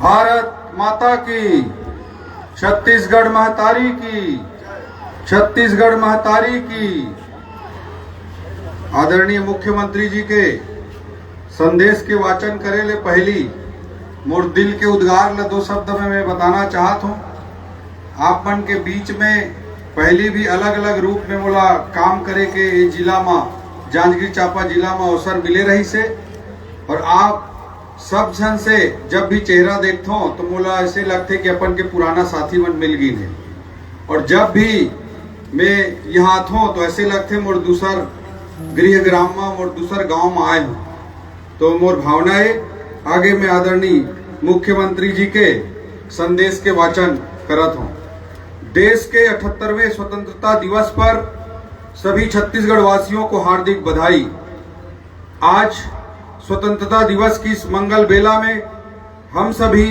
भारत माता की, छत्तीसगढ़ महतारी की, छत्तीसगढ़ महतारी की। आदरणीय मुख्यमंत्री जी के संदेश के वाचन करे ले पहली मोर दिल के उद्गार ला दो शब्द में मैं बताना चाहत हूँ। आप मन के बीच में पहली भी अलग अलग रूप में मोला काम करे के जिला में, जांजगीर चांपा जिला में अवसर मिले रही से, और आप सब जन से जब भी चेहरा देखता हूँ तो मोला ऐसे लगते कि अपन के पुराना साथी मन मिल गई है। और जब भी मैं यहाँ आता हूँ तो ऐसे लगते मोर दूसर गृह ग्राम में, मोर दूसर गांव में आए हूँ। तो मोर भावनाएं आगे में आदरणीय मुख्यमंत्री जी के संदेश के वाचन करत हूँ। देश के 78वें स्वतंत्रता दिवस पर सभी छत्तीसगढ़ वासियों को हार्दिक बधाई। आज स्वतंत्रता दिवस की इस मंगल बेला में हम सभी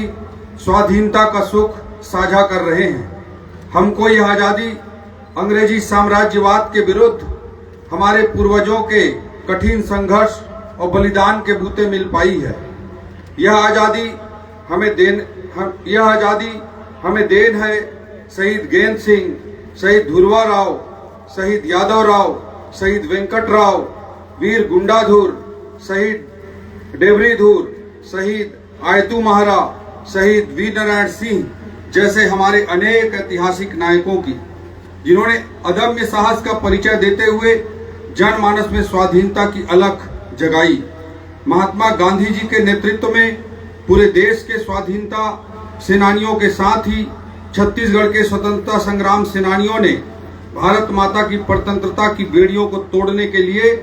स्वाधीनता का सुख साझा कर रहे हैं। हमको यह आजादी अंग्रेजी साम्राज्यवाद के विरुद्ध हमारे पूर्वजों के कठिन संघर्ष और बलिदान के बूते मिल पाई है। यह आजादी हमें देन है शहीद गेंद सिंह, शहीद धुरवा राव, शहीद यादव राव, शहीद वेंकट राव, वीर गुंडाधुर, शहीद डेवरीधुर, शहीद आयतू महारा, शहीद वीर नारायण सिंह जैसे हमारे अनेक ऐतिहासिक नायकों की, जिन्होंने अदम्य साहस का परिचय देते हुए जनमानस में स्वाधीनता की अलख जगाई। महात्मा गांधी जी के नेतृत्व में पूरे देश के स्वाधीनता सेनानियों के साथ ही छत्तीसगढ़ के स्वतंत्रता संग्राम सेनानियों ने भारत माता की स्वतंत्रता की बेड़ियों को तोड़ने के लिए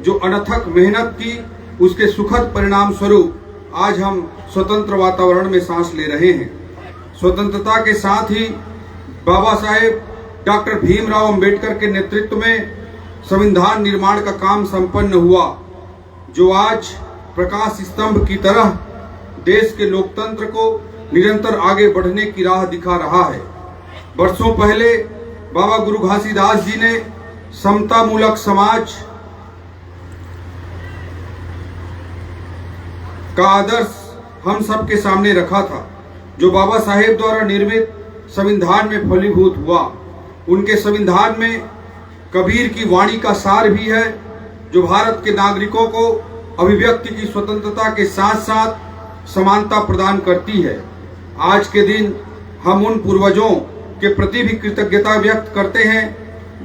जो अनथक मेहनत की, उसके सुखद परिणाम स्वरूप आज हम स्वतंत्र वातावरण में सांस ले रहे हैं। स्वतंत्रता के साथ ही बाबा साहेब डॉक्टर भीमराव अंबेडकर के नेतृत्व में संविधान निर्माण का काम संपन्न हुआ, जो आज प्रकाश स्तंभ की तरह देश के लोकतंत्र को निरंतर आगे बढ़ने की राह दिखा रहा है। वर्षों पहले बाबा गुरु घासीदास जी ने समता मूलक समाज का आदर्श हम सबके सामने रखा था, जो बाबा साहेब द्वारा निर्मित संविधान में फलीभूत हुआ। उनके संविधान में कबीर की वाणी का सार भी है, जो भारत के नागरिकों को अभिव्यक्ति की स्वतंत्रता के साथ साथ समानता प्रदान करती है। आज के दिन हम उन पूर्वजों के प्रति भी कृतज्ञता व्यक्त करते हैं,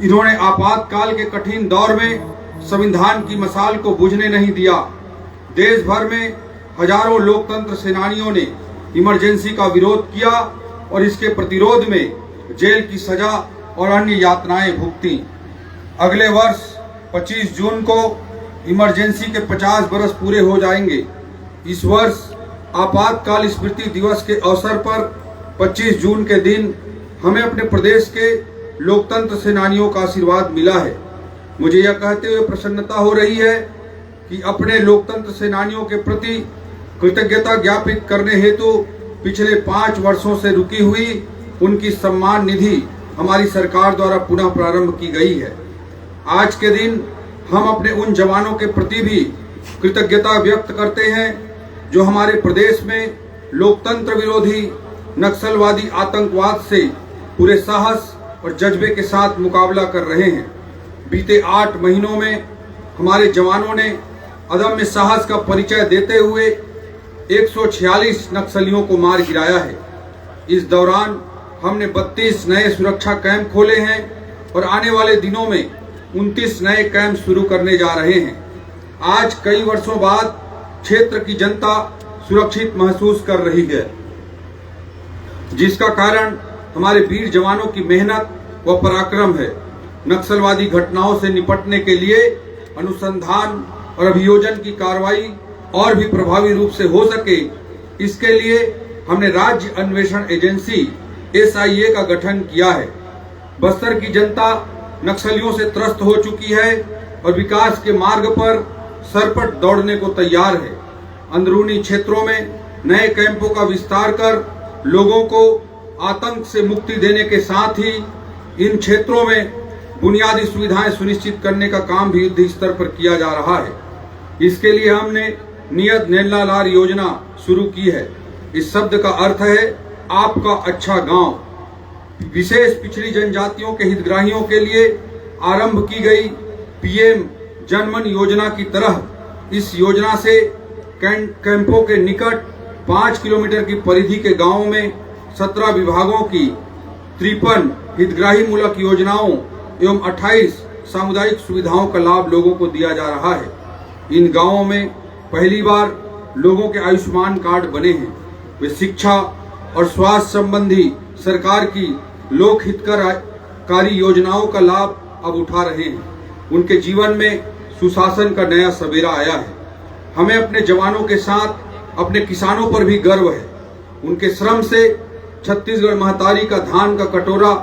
जिन्होंने आपातकाल के कठिन दौर में संविधान की मशाल को बुझने नहीं दिया। देश भर में हजारों लोकतंत्र सेनानियों ने इमरजेंसी का विरोध किया और इसके प्रतिरोध में जेल की सजा और अन्य यातनाएं भुगती। अगले वर्ष 25 जून को इमरजेंसी के 50 बरस पूरे हो जाएंगे। इस वर्ष आपातकाल स्मृति दिवस के अवसर पर 25 जून के दिन हमें अपने प्रदेश के लोकतंत्र सेनानियों का आशीर्वाद मिला है। मुझे यह कहते हुए प्रसन्नता हो रही है कि अपने लोकतंत्र सेनानियों के प्रति कृतज्ञता ज्ञापित करने हेतु पिछले 5 वर्षों से रुकी हुई उनकी सम्मान निधि हमारी सरकार द्वारा पुनः प्रारंभ की गई है। आज के दिन हम अपने उन जवानों के प्रति भी कृतज्ञता व्यक्त करते हैं, जो हमारे प्रदेश में लोकतंत्र विरोधी नक्सलवादी आतंकवाद से पूरे साहस और जज्बे के साथ मुकाबला कर रहे हैं। बीते 8 महीनों में हमारे जवानों ने अदम्य साहस का परिचय देते हुए 146 नक्सलियों को मार गिराया है। इस दौरान हमने 32 नए सुरक्षा कैंप खोले हैं और आने वाले दिनों में 29 नए कैंप शुरू करने जा रहे हैं। आज कई वर्षों बाद क्षेत्र की जनता सुरक्षित महसूस कर रही है, जिसका कारण हमारे वीर जवानों की मेहनत व पराक्रम है। नक्सलवादी घटनाओं से निपटने के लिए अनुसंधान और अभियोजन की कार्रवाई और भी प्रभावी रूप से हो सके, इसके लिए हमने राज्य अन्वेषण एजेंसी SIA का गठन किया है। बस्तर की जनता नक्सलियों से त्रस्त हो चुकी है और विकास के मार्ग पर सरपट दौड़ने को तैयार है। अंदरूनी क्षेत्रों में नए कैंपों का विस्तार कर लोगों को आतंक से मुक्ति देने के साथ ही इन क्षेत्रों में बुनियादी सुविधाएं सुनिश्चित करने का काम भी युद्ध स्तर पर किया जा रहा है। इसके लिए हमने नियत नेल्ला लार योजना शुरू की है। इस शब्द का अर्थ है आपका अच्छा गांव। विशेष पिछड़ी जनजातियों के हितग्राहियों के लिए आरंभ की गई पीएम जनमन योजना की तरह इस योजना से कैंपों के निकट 5 किलोमीटर की परिधि के गांवों में 17 विभागों की 53 हितग्राही मूलक योजनाओं एवं 28 सामुदायिक सुविधाओं का लाभ लोगों को दिया जा रहा है। इन गांवों में पहली बार लोगों के आयुष्मान कार्ड बने हैं। वे शिक्षा और स्वास्थ्य संबंधी सरकार की लोक हितकारी योजनाओं का लाभ अब उठा रहे हैं। उनके जीवन में सुशासन का नया सवेरा आया है। हमें अपने जवानों के साथ अपने किसानों पर भी गर्व है। उनके श्रम से छत्तीसगढ़ महतारी का धान का कटोरा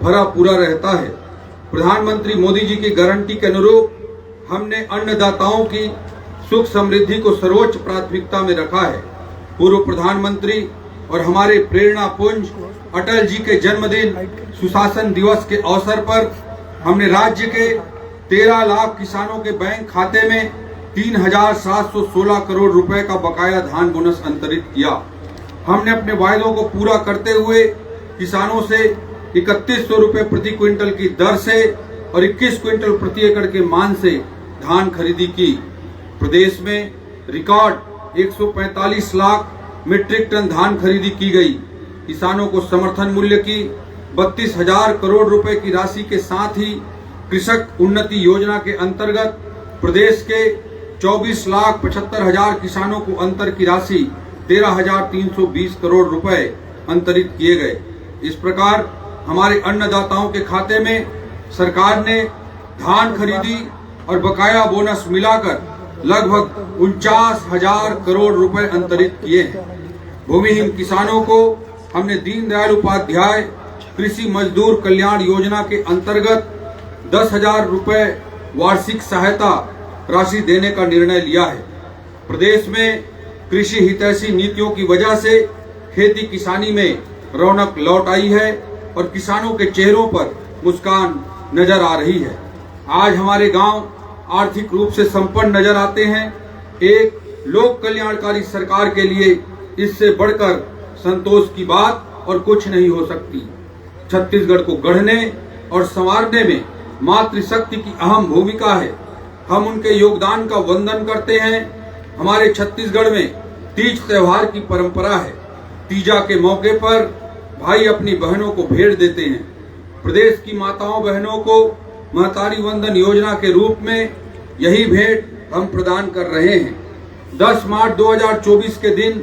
भरा पूरा रहता है। प्रधानमंत्री मोदी जी की गारंटी के अनुरूप हमने अन्नदाताओं की सुख समृद्धि को सर्वोच्च प्राथमिकता में रखा है। पूर्व प्रधानमंत्री और हमारे प्रेरणा पुंज अटल जी के जन्मदिन सुशासन दिवस के अवसर पर हमने राज्य के 13 लाख किसानों के बैंक खाते में 3,716 करोड़ रुपए का बकाया धान बोनस अंतरित किया। हमने अपने वायदों को पूरा करते हुए किसानों से 3100 रुपए प्रति क्विंटल की दर से और 21 क्विंटल प्रति एकड़ के मान से धान खरीदी की। प्रदेश में रिकॉर्ड 145 लाख मीट्रिक टन धान खरीदी की गई। किसानोन को समर्थन मूल्य की 32,000 करोड़ रुपए की राशि के साथ ही कृषक उन्नति योजना के अंतर्गत प्रदेश के 24,75,000 किसानों को अंतर की राशि 13,320 करोड़ रुपए अंतरित किए गए। इस प्रकार हमारे अन्नदाताओं के खाते में सरकार ने धान खरीदी और बकाया बोनस मिलाकर लगभग 49,000 करोड़ रुपए अंतरित किए हैं। भूमिहीन किसानों को हमने दीनदयाल उपाध्याय कृषि मजदूर कल्याण योजना के अंतर्गत 10,000 रुपए वार्षिक सहायता राशि देने का निर्णय लिया है। प्रदेश में कृषि हितैषी नीतियों की वजह से खेती किसानी में रौनक लौट आई है और किसानों के चेहरों पर मुस्कान नजर आ रही है। आज हमारे गांव आर्थिक रूप से संपन्न नजर आते हैं। एक लोक कल्याणकारी सरकार के लिए इससे बढ़कर संतोष की बात और कुछ नहीं हो सकती। छत्तीसगढ़ को गढ़ने और संवारने में मातृशक्ति की अहम भूमिका है। हम उनके योगदान का वंदन करते हैं। हमारे छत्तीसगढ़ में तीज त्योहार की परंपरा है। तीजा के मौके पर भाई अपनी बहनों को भेंट देते हैं। प्रदेश की माताओं बहनों को महतारी वंदन योजना के रूप में यही भेंट हम प्रदान कर रहे हैं। 10 मार्च 2024 के दिन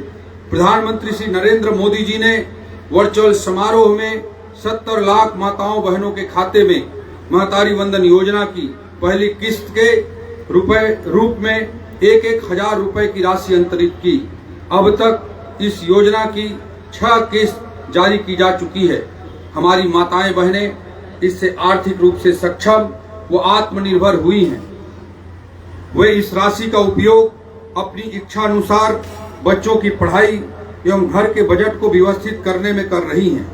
प्रधानमंत्री श्री नरेंद्र मोदी जी ने वर्चुअल समारोह में 70 लाख माताओं बहनों के खाते में महतारी वंदन योजना की पहली किस्त के रूप में 1,000 रुपए की राशि अंतरित की। अब तक इस योजना की 6 किस्त जारी की जा चुकी है। हमारी माताएं बहनें इससे आर्थिक रूप से सक्षम व आत्मनिर्भर हुई हैं। वे इस राशि का उपयोग अपनी इच्छा अनुसार बच्चों की पढ़ाई एवं घर के बजट को व्यवस्थित करने में कर रही हैं,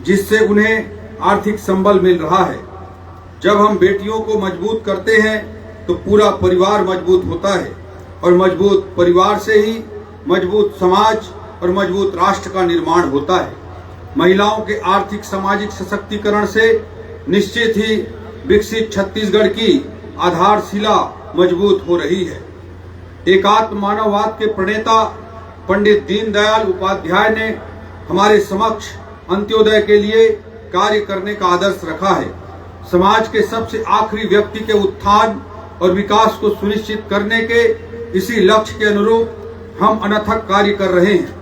जिससे उन्हें आर्थिक संबल मिल रहा है। जब हम बेटियों को मजबूत करते हैं तो पूरा परिवार मजबूत होता है और मजबूत परिवार से ही मजबूत समाज और मजबूत राष्ट्र का निर्माण होता है। महिलाओं के आर्थिक सामाजिक सशक्तिकरण से निश्चित ही विकसित छत्तीसगढ़ की आधारशिला मजबूत हो रही है। एकात्म मानववाद के प्रणेता पंडित दीनदयाल उपाध्याय ने हमारे समक्ष अंत्योदय के लिए कार्य करने का आदर्श रखा है। समाज के सबसे आखिरी व्यक्ति के उत्थान और विकास को सुनिश्चित करने के इसी लक्ष्य के अनुरूप हम अनथक कार्य कर रहे हैं।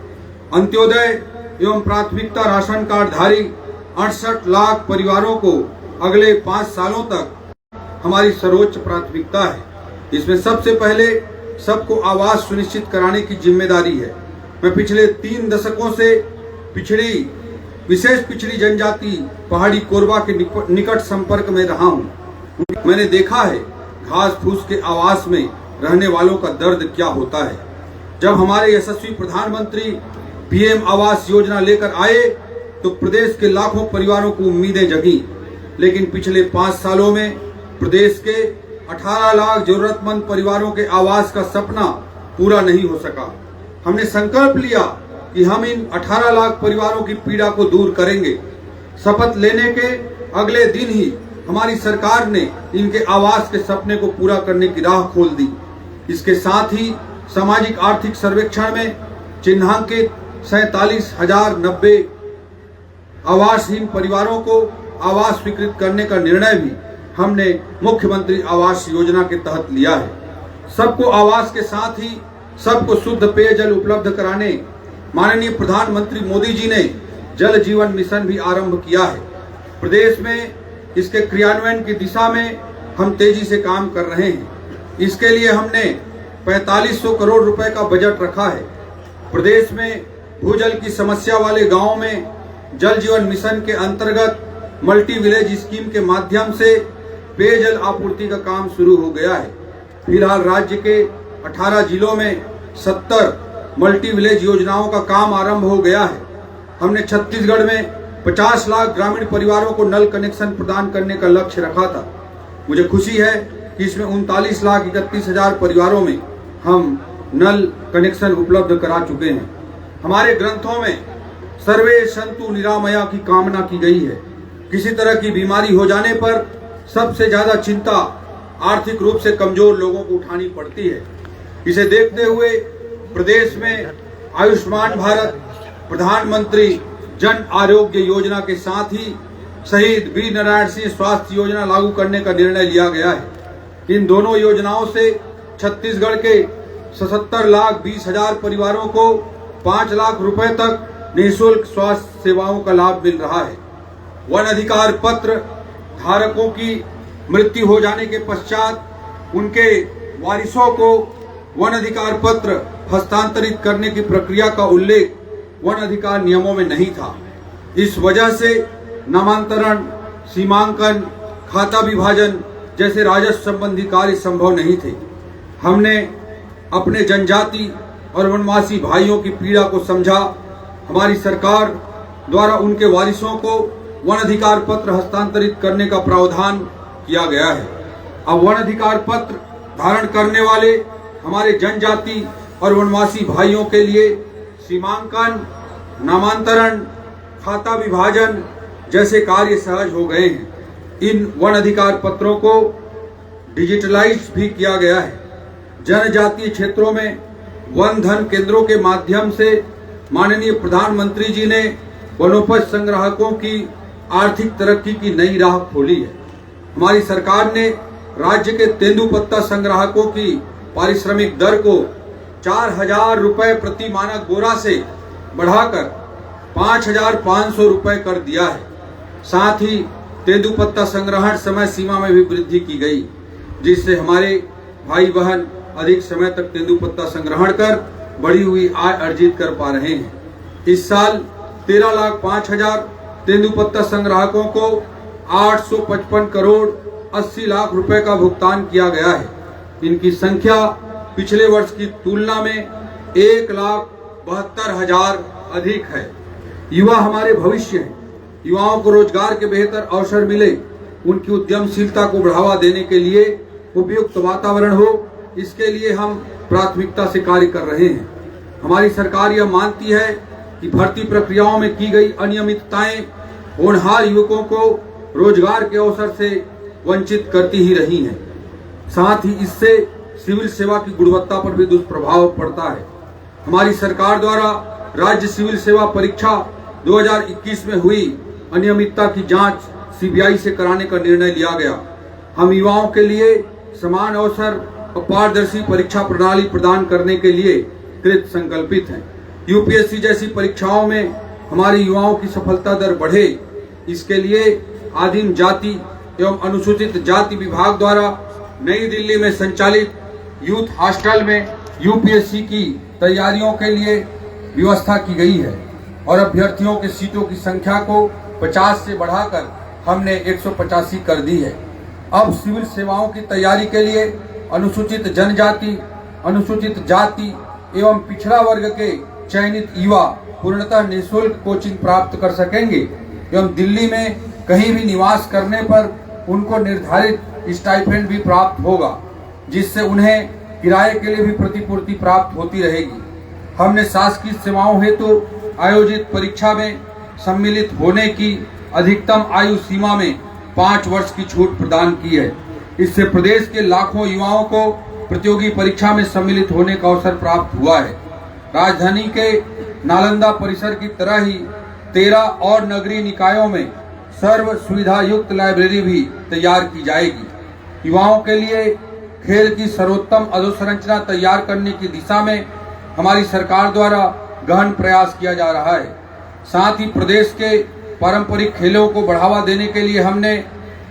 अंत्योदय एवं प्राथमिकता राशन कार्ड धारी 68 लाख परिवारों को अगले 5 सालों तक हमारी सर्वोच्च प्राथमिकता है। इसमें सबसे पहले सबको आवास सुनिश्चित कराने की जिम्मेदारी है। मैं पिछले 3 दशकों से विशेष पिछड़ी जनजाति पहाड़ी कोरबा के निकट संपर्क में रहा हूँ। मैंने देखा है घास फूस के आवास में रहने वालों का दर्द क्या होता है। जब हमारे यशस्वी प्रधानमंत्री पीएम आवास योजना लेकर आए तो प्रदेश के लाखों परिवारों को उम्मीदें जगी, लेकिन पिछले 5 सालों में प्रदेश के 18 लाख जरूरतमंद परिवारों के आवास का सपना पूरा नहीं हो सका। हमने संकल्प लिया कि हम इन 18 लाख परिवारों की पीड़ा को दूर करेंगे। शपथ लेने के अगले दिन ही हमारी सरकार ने इनके आवास के सपने को पूरा करने की राह खोल दी। इसके साथ ही सामाजिक आर्थिक सर्वेक्षण में चिन्हांकित 47,090 आवासहीन परिवारों को आवास स्वीकृत करने का निर्णय भी हमने मुख्यमंत्री आवास योजना के तहत लिया है। सबको आवास के साथ ही सबको शुद्ध पेयजल उपलब्ध कराने माननीय प्रधानमंत्री मोदी जी ने जल जीवन मिशन भी आरंभ किया है। प्रदेश में इसके क्रियान्वयन की दिशा में हम तेजी से काम कर रहे हैं। इसके लिए हमने 4500 करोड़ रुपए का बजट रखा है। प्रदेश में भूजल की समस्या वाले गांवों में जल जीवन मिशन के अंतर्गत मल्टी विलेज स्कीम के माध्यम से पेयजल आपूर्ति का काम शुरू हो गया है। फिलहाल राज्य के 18 जिलों में 70 मल्टी विलेज योजनाओं का काम आरंभ हो गया है। हमने छत्तीसगढ़ में 50 लाख ग्रामीण परिवारों को नल कनेक्शन प्रदान करने का लक्ष्य रखा था। मुझे खुशी है कि इसमें 39,31,000 परिवारों में हम नल कनेक्शन उपलब्ध करा चुके हैं। हमारे ग्रंथों में सर्वे संतु निरामया की कामना की गई है। किसी तरह की बीमारी हो जाने पर सबसे ज्यादा चिंता आर्थिक रूप से कमजोर लोगों को उठानी पड़ती है। इसे देखते हुए प्रदेश में आयुष्मान भारत, प्रधानमंत्री जन आरोग्य योजना के साथ ही शहीद वीर नारायण सिंह स्वास्थ्य योजना लागू करने का निर्णय लिया गया है। इन दोनों योजनाओं से छत्तीसगढ़ के 77,20,000 परिवारों को 5 लाख रुपए तक निःशुल्क स्वास्थ्य सेवाओं का लाभ मिल रहा है। वन अधिकार पत्र धारकों की मृत्यु हो जाने के पश्चात उनके वारिसों को वन अधिकार पत्र हस्तांतरित करने की प्रक्रिया का उल्लेख वन अधिकार नियमों में नहीं था। इस वजह से नामांतरण, सीमांकन, खाता विभाजन जैसे राजस्व संबंधी कार्य संभव नहीं थे। हमने अपने जनजाति और वनवासी भाइयों की पीड़ा को समझा। हमारी सरकार द्वारा उनके वारिसों को वन अधिकार पत्र हस्तांतरित करने का प्रावधान किया गया है। अब वन अधिकार पत्र धारण करने वाले हमारे जनजाति और वनवासी भाइयों के लिए सीमांकन, नामांतरण, खाता विभाजन जैसे कार्य सहज हो गए हैं। इन वन अधिकार पत्रों को डिजिटलाइज भी किया गया है। जनजातीय क्षेत्रों में वन धन केंद्रों के माध्यम से माननीय प्रधानमंत्री जी ने वनोपज संग्राहकों की आर्थिक तरक्की की नई राह खोली है। हमारी सरकार ने राज्य के तेंदुपत्ता संग्राहकों की पारिश्रमिक दर को 4,000 रुपए प्रति मानक बोरा से बढ़ाकर 5,500 रुपए कर दिया है। साथ ही तेंदुपत्ता संग्रहण समय सीमा में भी वृद्धि की गई, जिससे हमारे भाई बहन अधिक समय तक तेंदुपत्ता संग्रहण कर बढ़ी हुई आय अर्जित कर पा रहे हैं। इस साल 13,05,000 तेंदुपत्ता संग्राहकों को 855 करोड़ 80 लाख रुपए का भुगतान किया गया है। इनकी संख्या पिछले वर्ष की तुलना में 1,72,000 अधिक है। युवा हमारे भविष्य हैं। युवाओं को रोजगार के बेहतर अवसर मिले, उनकी उद्यमशीलता को बढ़ावा देने के लिए उपयुक्त वातावरण हो, इसके लिए हम प्राथमिकता से कार्य कर रहे हैं। हमारी सरकार यह मानती है कि भर्ती प्रक्रियाओं में की गई अनियमितताएं होनहार युवकों को रोजगार के अवसर से वंचित करती ही रही हैं। साथ ही इससे सिविल सेवा की गुणवत्ता पर भी दुष्प्रभाव पड़ता है। हमारी सरकार द्वारा राज्य सिविल सेवा परीक्षा 2021 में हुई अनियमितता की जांच सीबीआई से कराने का निर्णय लिया गया। हम युवाओं के लिए समान अवसर और पारदर्शी परीक्षा प्रणाली प्रदान करने के लिए कृत संकल्पित हैं। यूपीएससी जैसी परीक्षाओं में हमारे युवाओं की सफलता दर बढ़े, इसके लिए आदिम जाति एवं अनुसूचित जाति विभाग द्वारा नई दिल्ली में संचालित यूथ हॉस्टल में यूपीएससी की तैयारियों के लिए व्यवस्था की गई है और अभ्यर्थियों के सीटों की संख्या को 50 से बढ़ाकर हमने 185 कर दी है। अब सिविल सेवाओं की तैयारी के लिए अनुसूचित जनजाति, अनुसूचित जाति एवं पिछड़ा वर्ग के चयनित युवा पूर्णतः निःशुल्क कोचिंग प्राप्त कर सकेंगे एवं दिल्ली में कहीं भी निवास करने पर उनको निर्धारित स्टाइपेंड भी प्राप्त होगा, जिससे उन्हें किराए के लिए भी प्रतिपूर्ति प्राप्त होती रहेगी। हमने शासकीय सेवाओं हेतु आयोजित परीक्षा में सम्मिलित होने की अधिकतम आयु सीमा में 5 वर्ष की छूट प्रदान की है। इससे प्रदेश के लाखों युवाओं को प्रतियोगी परीक्षा में सम्मिलित होने का अवसर प्राप्त हुआ है। राजधानी के नालंदा परिसर की तरह ही 13 और नगरीय निकायों में सर्व सुविधा युक्त लाइब्रेरी भी तैयार की जाएगी। युवाओं के लिए खेल की सर्वोत्तम अधोसंरचना तैयार करने की दिशा में हमारी सरकार द्वारा गहन प्रयास किया जा रहा है। साथ ही प्रदेश के पारंपरिक खेलों को बढ़ावा देने के लिए हमने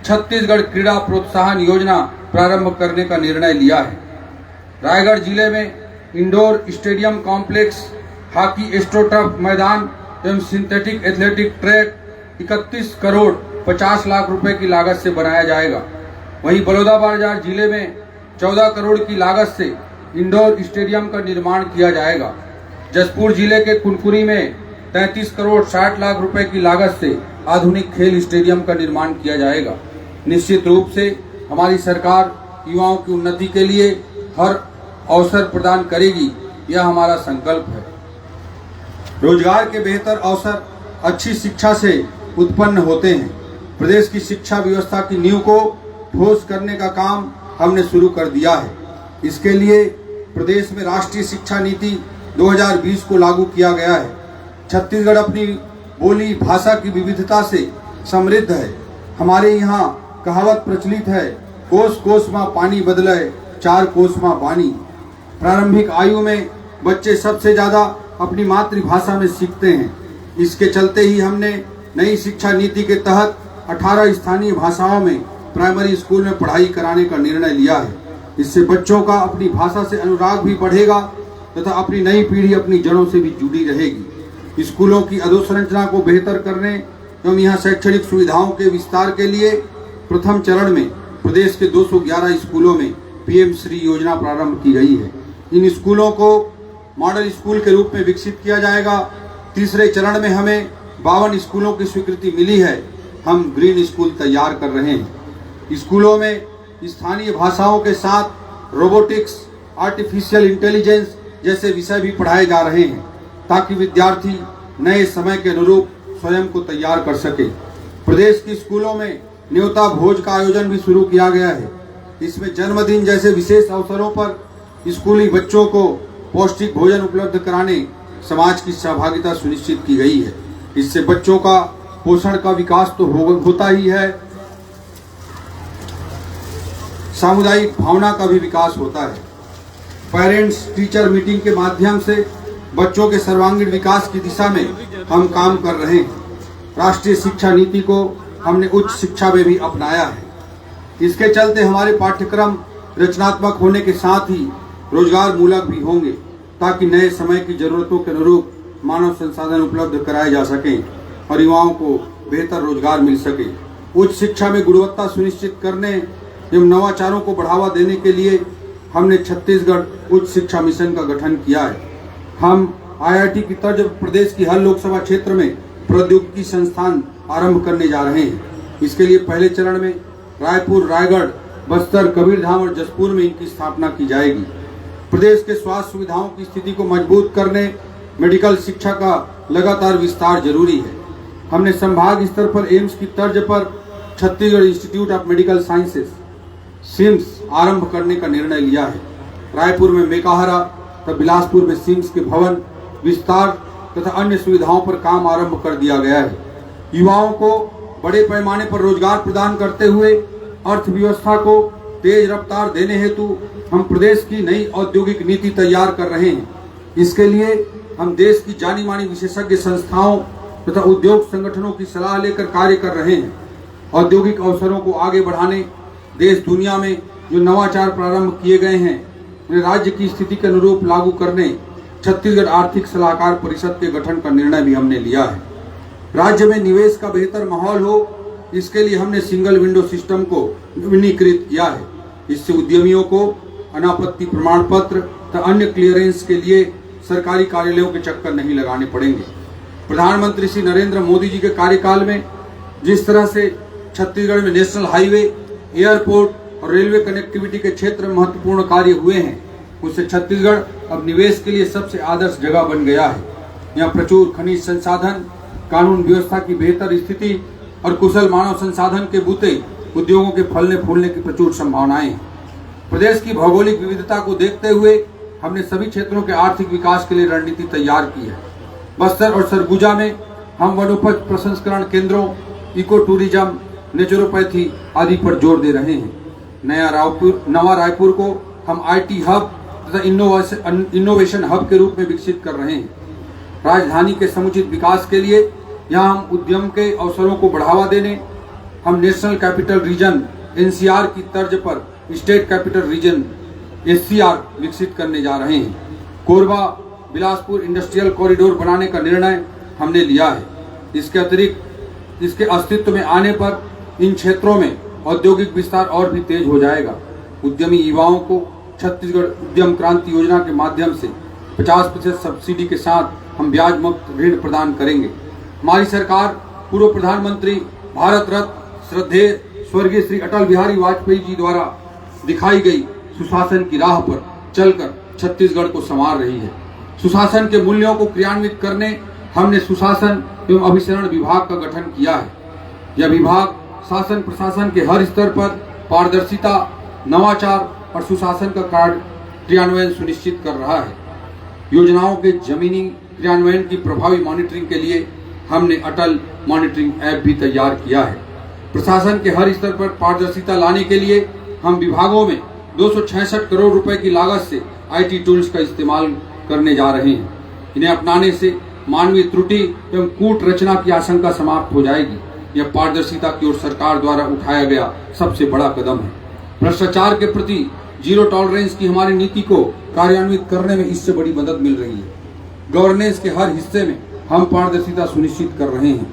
छत्तीसगढ़ क्रीड़ा प्रोत्साहन योजना प्रारंभ करने का निर्णय लिया है। रायगढ़ जिले में indoor stadium complex, hockey astroturf मैदान एवं synthetic athletic track 31 crore 50 lakh रुपए की लागत से बनाया जाएगा। वहीं बलौदाबाजार जिले में 14 करोड़ की लागत से इंडोर स्टेडियम का निर्माण किया जाएगा। जसपुर जिले के कुनकुरी में 33 करोड़ 60 लाख रुपए की लागत से आधुनिक खेल स्टेडियम का निर्माण किया जाएगा। निश्चित रूप से हमारी सरकार युवाओं की उन्नति के लिए हर अवसर प्रदान करेगी, यह हमारा संकल्प है। रोजगार के बेहतर अवसर अच्छी शिक्षा से उत्पन्न होते हैं। प्रदेश की शिक्षा व्यवस्था की नींव को ठोस करने का काम हमने शुरू कर दिया है। इसके लिए प्रदेश में राष्ट्रीय शिक्षा नीति 2020 को लागू किया गया है। छत्तीसगढ़ अपनी बोली भाषा की विविधता से समृद्ध है। हमारे यहाँ कहावत प्रचलित है, कोस कोस माँ पानी बदले 4 कोस माँ बानी। प्रारंभिक आयु में बच्चे सबसे ज्यादा अपनी मातृभाषा में सीखते हैं। इसके चलते ही हमने नई शिक्षा नीति के तहत 18 स्थानीय भाषाओं में प्राइमरी स्कूल में पढ़ाई कराने का निर्णय लिया है। इससे बच्चों का अपनी भाषा से अनुराग भी बढ़ेगा तथा अपनी नई पीढ़ी अपनी जड़ों से भी जुड़ी रहेगी। स्कूलों की अधोसंरचना को बेहतर करने एवं यहाँ शैक्षणिक सुविधाओं के विस्तार के लिए प्रथम चरण में प्रदेश के 211 स्कूलों में पीएम श्री योजना प्रारंभ की गई है। इन स्कूलों को मॉडल स्कूल के रूप में विकसित किया जाएगा। तीसरे चरण में हमें 52 स्कूलों की स्वीकृति मिली है। हम ग्रीन स्कूल तैयार कर रहे हैं। स्कूलों में स्थानीय भाषाओं के साथ रोबोटिक्स, आर्टिफिशियल इंटेलिजेंस जैसे विषय भी पढ़ाए जा रहे हैं ताकि विद्यार्थी नए समय के अनुरूप स्वयं को तैयार कर सके। प्रदेश के स्कूलों में न्योता भोज का आयोजन भी शुरू किया गया है। इसमें जन्मदिन जैसे विशेष अवसरों पर स्कूली बच्चों को पौष्टिक भोजन उपलब्ध कराने समाज की सहभागिता सुनिश्चित की गई है। इससे बच्चों का पोषण का विकास तो होता ही है, सामुदायिक भावना का भी विकास होता है। पेरेंट्स टीचर मीटिंग के माध्यम से बच्चों के सर्वांगीण विकास की दिशा में हम काम कर रहे हैं। राष्ट्रीय शिक्षा नीति को हमने उच्च शिक्षा में भी अपनाया है। इसके चलते हमारे पाठ्यक्रम रचनात्मक होने के साथ ही रोजगार मूलक भी होंगे ताकि नए समय की जरूरतों के अनुरूप मानव संसाधन उपलब्ध कराए जा सकें और युवाओं को बेहतर रोजगार मिल सके। उच्च शिक्षा में गुणवत्ता सुनिश्चित करने एवं नवाचारों को बढ़ावा देने के लिए हमने छत्तीसगढ़ उच्च शिक्षा मिशन का गठन किया है। हम आईआईटी की तर्ज पर प्रदेश की हर लोकसभा क्षेत्र में प्रौद्योगिकी संस्थान आरंभ करने जा रहे हैं। इसके लिए पहले चरण में रायपुर, रायगढ़, बस्तर, कबीरधाम और जसपुर में इनकी स्थापना की जाएगी। प्रदेश के स्वास्थ्य सुविधाओं की स्थिति को मजबूत करने मेडिकल शिक्षा का लगातार विस्तार जरूरी है। हमने संभाग स्तर पर एम्स की तर्ज पर Chhattisgarh institute of medical sciences CIMS आरंभ करने का निर्णय लिया है। रायपुर में मेकाहारा तथा बिलासपुर में सिम्स के भवन विस्तार तथा अन्य सुविधाओं पर काम आरंभ कर दिया गया है। युवाओं को बड़े पैमाने पर रोजगार प्रदान करते हुए अर्थव्यवस्था को तेज रफ्तार देने हेतु हम प्रदेश की नई औद्योगिक नीति तैयार कर रहे हैं। इसके लिए हम देश की जानी मानी विशेषज्ञ संस्थाओं तथा उद्योग संगठनों की सलाह लेकर कार्य कर रहे हैं। औद्योगिक अवसरों को आगे बढ़ाने, देश दुनिया में जो नवाचार प्रारंभ किए गए हैं उन्हें राज्य की स्थिति के अनुरूप लागू करने छत्तीसगढ़ आर्थिक सलाहकार परिषद के गठन का निर्णय भी हमने लिया है। राज्य में निवेश का बेहतर माहौल हो, इसके लिए हमने सिंगल विंडो सिस्टम को विनीकृत किया है। इससे उद्यमियों को अनापत्ति प्रमाण पत्र तथा अन्य क्लियरेंस के लिए सरकारी कार्यालयों के चक्कर नहीं लगाने पड़ेंगे। प्रधानमंत्री श्री नरेंद्र मोदी जी के कार्यकाल में जिस तरह से छत्तीसगढ़ में नेशनल हाईवे, एयरपोर्ट और रेलवे कनेक्टिविटी के क्षेत्र में महत्वपूर्ण कार्य हुए हैं, उससे छत्तीसगढ़ अब निवेश के लिए सबसे आदर्श जगह बन गया है। यहाँ प्रचुर खनिज संसाधन, कानून व्यवस्था की बेहतर स्थिति और कुशल मानव संसाधन के बूते उद्योगों के फलने फूलने की प्रचुर संभावनाएं हैं। प्रदेश की भौगोलिक विविधता को देखते हुए हमने सभी क्षेत्रों के आर्थिक विकास के लिए रणनीति तैयार की है। बस्तर और सरगुजा में हम वनोपज प्रसंस्करण केंद्रों, इको टूरिज्म, नेचुरोपैथी आदि पर जोर दे रहे हैं। नवा रायपुर को हम IT हब तथा इनोवेशन हब के रूप में विकसित कर रहे हैं। राजधानी के समुचित विकास के लिए यहाँ हम उद्यम के अवसरों को बढ़ावा देने हम नेशनल कैपिटल रीजन NCR की तर्ज पर स्टेट कैपिटल रीजन SCR विकसित करने जा रहे हैं। कोरबा बिलासपुर इंडस्ट्रियल कॉरिडोर बनाने का निर्णय हमने लिया है। इसके अतिरिक्त इसके अस्तित्व में आने पर इन क्षेत्रों में औद्योगिक विस्तार और भी तेज हो जाएगा। उद्यमी युवाओं को छत्तीसगढ़ उद्यम क्रांति योजना के माध्यम से 50% सब्सिडी के साथ हम ब्याज मुक्त ऋण प्रदान करेंगे। हमारी सरकार पूर्व प्रधानमंत्री भारत रत्न श्रद्धेय स्वर्गीय श्री अटल बिहारी वाजपेयी जी द्वारा दिखाई गई सुशासन की राह पर चलकर छत्तीसगढ़ को संवार रही है। सुशासन के मूल्यों को क्रियान्वित करने हमने सुशासन एवं अभिसरण विभाग का गठन किया है। यह विभाग शासन प्रशासन के हर स्तर पर पारदर्शिता, नवाचार और सुशासन का कार्य क्रियान्वयन सुनिश्चित कर रहा है। योजनाओं के जमीनी क्रियान्वयन की प्रभावी मॉनिटरिंग के लिए हमने अटल मॉनिटरिंग ऐप भी तैयार किया है। प्रशासन के हर स्तर पर पारदर्शिता लाने के लिए हम विभागों में 266 करोड़ रुपए की लागत से IT टूल्स का इस्तेमाल करने जा रहे हैं। इन्हें अपनाने से मानवीय त्रुटि एवं कूट रचना की आशंका समाप्त हो जाएगी। यह पारदर्शिता की ओर सरकार द्वारा उठाया गया सबसे बड़ा कदम है। भ्रष्टाचार के प्रति जीरो टॉलरेंस की हमारी नीति को कार्यान्वित करने में इससे बड़ी मदद मिल रही है। गवर्नेंस के हर हिस्से में हम पारदर्शिता सुनिश्चित कर रहे हैं।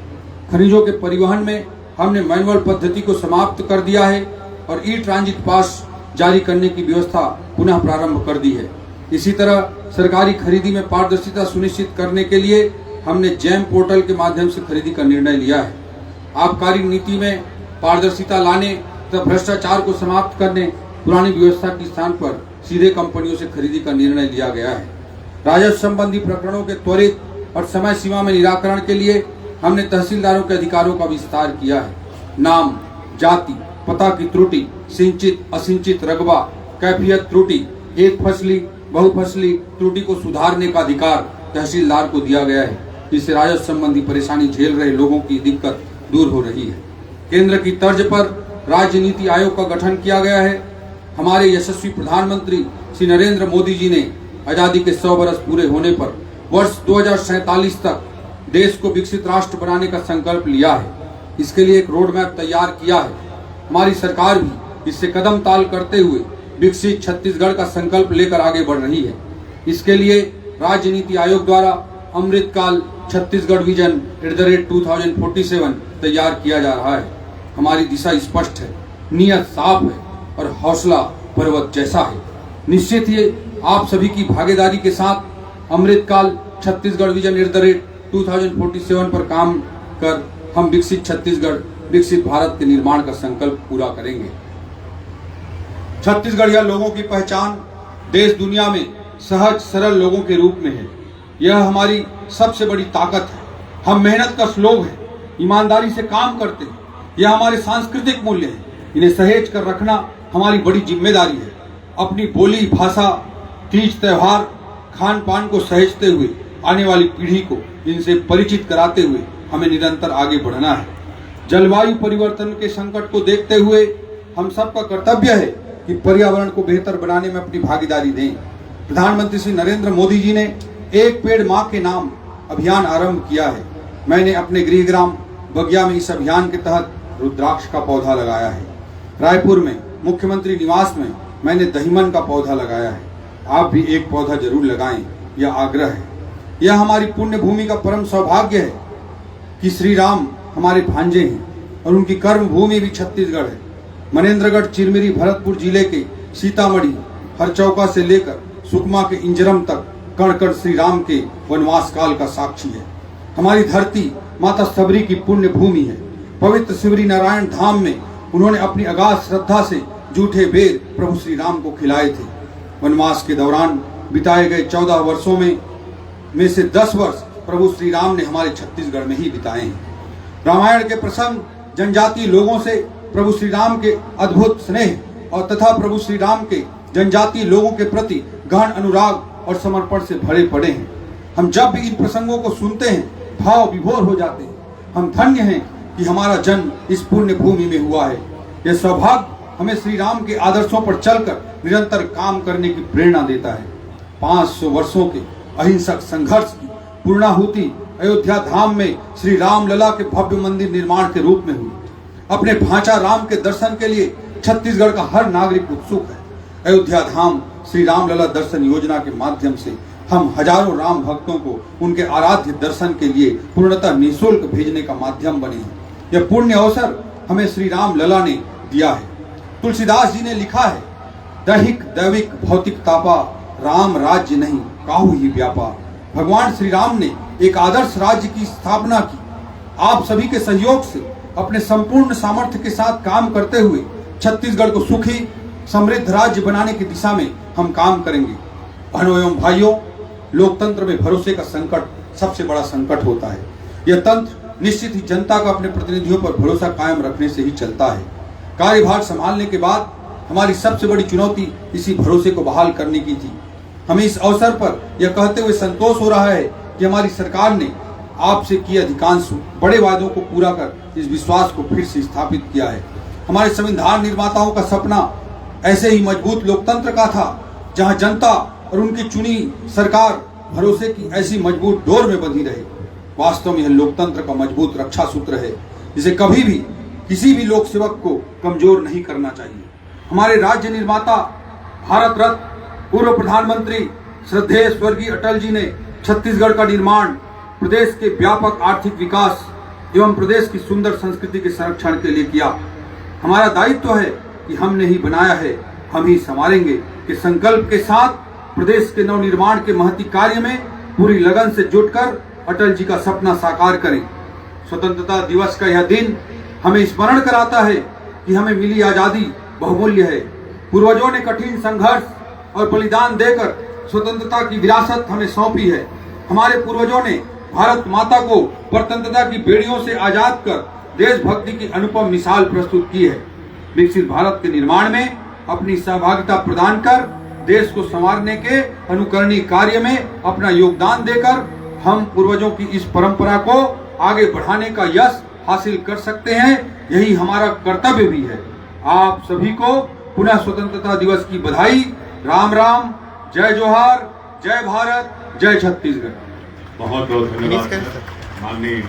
खनिजों के परिवहन में हमने मैनुअल पद्धति को समाप्त कर दिया है और ट्रांजिट पास जारी करने की व्यवस्था पुनः प्रारंभ कर दी है। इसी तरह सरकारी खरीदी में पारदर्शिता सुनिश्चित करने के लिए हमने जैम पोर्टल के माध्यम से खरीदी का निर्णय लिया है। आबकारी नीति में पारदर्शिता लाने तथा भ्रष्टाचार को समाप्त करने पुरानी व्यवस्था के स्थान पर सीधे कंपनियों से खरीदी का निर्णय लिया गया है। राजस्व संबंधी प्रकरणों के त्वरित और समय सीमा में निराकरण के लिए हमने तहसीलदारों के अधिकारों का विस्तार किया है। नाम, जाति, पता की त्रुटि, सिंचित असिंचित रकबा, कैफियत त्रुटि, एक फसली बहुफसली त्रुटि को सुधारने का अधिकार तहसीलदार को दिया गया है, जिससे राजस्व संबंधी परेशानी झेल रहे लोगों की दिक्कत दूर हो रही है। केंद्र की तर्ज पर राज्य नीति आयोग का गठन किया गया है। हमारे यशस्वी प्रधानमंत्री श्री नरेंद्र मोदी जी ने आजादी के 100 वर्ष पूरे होने पर वर्ष 2047 तक देश को विकसित राष्ट्र बनाने का संकल्प लिया है। इसके लिए एक रोड मैप तैयार किया है। हमारी सरकार भी इससे कदम ताल करते हुए विकसित छत्तीसगढ़ का संकल्प लेकर आगे बढ़ रही है। इसके लिए राज्य नीति आयोग द्वारा अमृतकाल छत्तीसगढ़ विजन @2047 तैयार किया जा रहा है। हमारी दिशा स्पष्ट है, नियत साफ है और हौसला पर्वत जैसा है। निश्चित ही आप सभी की भागीदारी के साथ अमृतकाल छत्तीसगढ़ विजन @2047 पर काम कर हम विकसित छत्तीसगढ़, विकसित भारत के निर्माण का संकल्प पूरा करेंगे। छत्तीसगढ़ या लोगों की पहचान देश दुनिया में सहज सरल लोगों के रूप में है। यह हमारी सबसे बड़ी ताकत है। हम मेहनत का लोग हैं, ईमानदारी से काम करते हैं। यह हमारे सांस्कृतिक मूल्य हैं। इन्हें सहेज कर रखना हमारी बड़ी जिम्मेदारी है। अपनी बोली, भाषा, तीज त्योहार, खान पान को सहेजते हुए आने वाली पीढ़ी को इनसे परिचित कराते हुए हमें निरंतर आगे बढ़ना है। जलवायु परिवर्तन के संकट को देखते हुए हम सबका कर्तव्य है कि पर्यावरण को बेहतर बनाने में अपनी भागीदारी दें। प्रधानमंत्री श्री नरेंद्र मोदी जी ने एक पेड़ मां के नाम अभियान आरंभ किया है। मैंने अपने गृहग्राम बगिया में इस अभियान के तहत रुद्राक्ष का पौधा लगाया है। रायपुर में मुख्यमंत्री निवास में मैंने दहीमन का पौधा लगाया है। आप भी एक पौधा जरूर लगाएं, यह आग्रह है। यह हमारी पुण्य भूमि का परम सौभाग्य है कि श्री राम हमारे भांजे हैं और उनकी कर्म भूमि भी छत्तीसगढ़ है। मनेन्द्रगढ़, चिरमिरी, भरतपुर जिले के सीतामढ़ी, हरचौका से लेकर सुकमा के इंजरम तक कण कण श्री राम के वनवास काल का साक्षी है। हमारी धरती माता सबरी की पुण्य भूमि है। पवित्र शिवरी नारायण धाम में उन्होंने अपनी अगाध श्रद्धा से जूठे बेर प्रभु श्री राम को खिलाए थे। वनवास के दौरान बिताए गए 14 वर्षों में से 10 वर्ष प्रभु श्री राम ने हमारे छत्तीसगढ़ में ही बिताए हैं। रामायण के प्रसंग जनजातीय लोगों से प्रभु श्री राम के अद्भुत स्नेह और तथा प्रभु श्री राम के जनजातीय लोगों के प्रति गहन अनुराग और समर्पण से भरे पड़े हैं। हम जब भी इन प्रसंगों को सुनते हैं भाव विभोर हो जाते हैं। हम धन्य हैं कि हमारा जन्म इस पुण्य भूमि में हुआ है। यह सौभाग्य हमें श्री राम के आदर्शों पर चलकर निरंतर काम करने की प्रेरणा देता है। 500 वर्षों के अहिंसक संघर्ष की पूर्णाहुति अयोध्या धाम में श्री राम लला के भव्य मंदिर निर्माण के रूप में हुई। अपने भांचा राम के दर्शन के लिए छत्तीसगढ़ का हर नागरिक उत्सुक है। अयोध्या धाम श्री राम लला दर्शन योजना के माध्यम से हम हजारों राम भक्तों को उनके आराध्य दर्शन के लिए पूर्णतः निःशुल्क भेजने का माध्यम बने हैं। यह पुण्य अवसर हमें श्री राम लला ने दिया है। तुलसीदास जी ने लिखा है, दैहिक दैविक भौतिक तापा, राम राज्य नहीं काहू ही व्यापा। भगवान श्री राम ने एक आदर्श राज्य की स्थापना की। आप सभी के सहयोग से अपने संपूर्ण सामर्थ्य के साथ काम करते हुए छत्तीसगढ़ को सुखी समृद्ध राज्य बनाने की दिशा में हम काम करेंगे। बहनों एवं भाइयों, लोकतंत्र में भरोसे का संकट सबसे बड़ा संकट होता है। यह तंत्र निश्चित ही जनता का अपने प्रतिनिधियों पर भरोसा कायम रखने से ही चलता है। कार्यभार संभालने के बाद हमारी सबसे बड़ी चुनौती इसी भरोसे को बहाल करने की थी। हमें इस अवसर पर यह कहते हुए संतोष हो रहा है कि हमारी सरकार ने आपसे किए अधिकांश बड़े वायदों को पूरा कर इस विश्वास को फिर से स्थापित किया है। हमारे संविधान निर्माताओं का सपना ऐसे ही मजबूत लोकतंत्र का था, जहां जनता और उनकी चुनी सरकार भरोसे की ऐसी मजबूत डोर में बंधी रहे। वास्तव में यह लोकतंत्र का मजबूत रक्षा सूत्र है, जिसे कभी भी किसी भी लोक सेवक को कमजोर नहीं करना चाहिए। हमारे राज्य निर्माता भारत रत्न पूर्व प्रधानमंत्री श्रद्धेय स्वर्गीय अटल जी ने छत्तीसगढ़ का निर्माण प्रदेश के व्यापक आर्थिक विकास एवं प्रदेश की सुंदर संस्कृति के संरक्षण के लिए किया। हमारा दायित्व है कि हमने ही बनाया है, हम ही संभालेंगे के संकल्प के साथ प्रदेश के नवनिर्माण के महती कार्य में पूरी लगन से जुटकर अटल जी का सपना साकार करें। स्वतंत्रता दिवस का यह दिन हमें स्मरण कराता है कि हमें मिली आजादी बहुमूल्य है। पूर्वजों ने कठिन संघर्ष और बलिदान देकर स्वतंत्रता की विरासत हमें सौंपी है। हमारे पूर्वजों ने भारत माता को स्वतंत्रता की बेड़ियों से आजाद कर देशभक्ति की अनुपम मिसाल प्रस्तुत की है। विकसित भारत के निर्माण में अपनी सहभागिता प्रदान कर देश को संवारने के अनुकरणीय कार्य में अपना योगदान देकर हम पूर्वजों की इस परंपरा को आगे बढ़ाने का यश हासिल कर सकते हैं। यही हमारा कर्तव्य भी है। आप सभी को पुनः स्वतंत्रता दिवस की बधाई। राम राम, जय जोहार, जय भारत, जय छत्तीसगढ़। बहुत बहुत धन्यवाद माननीय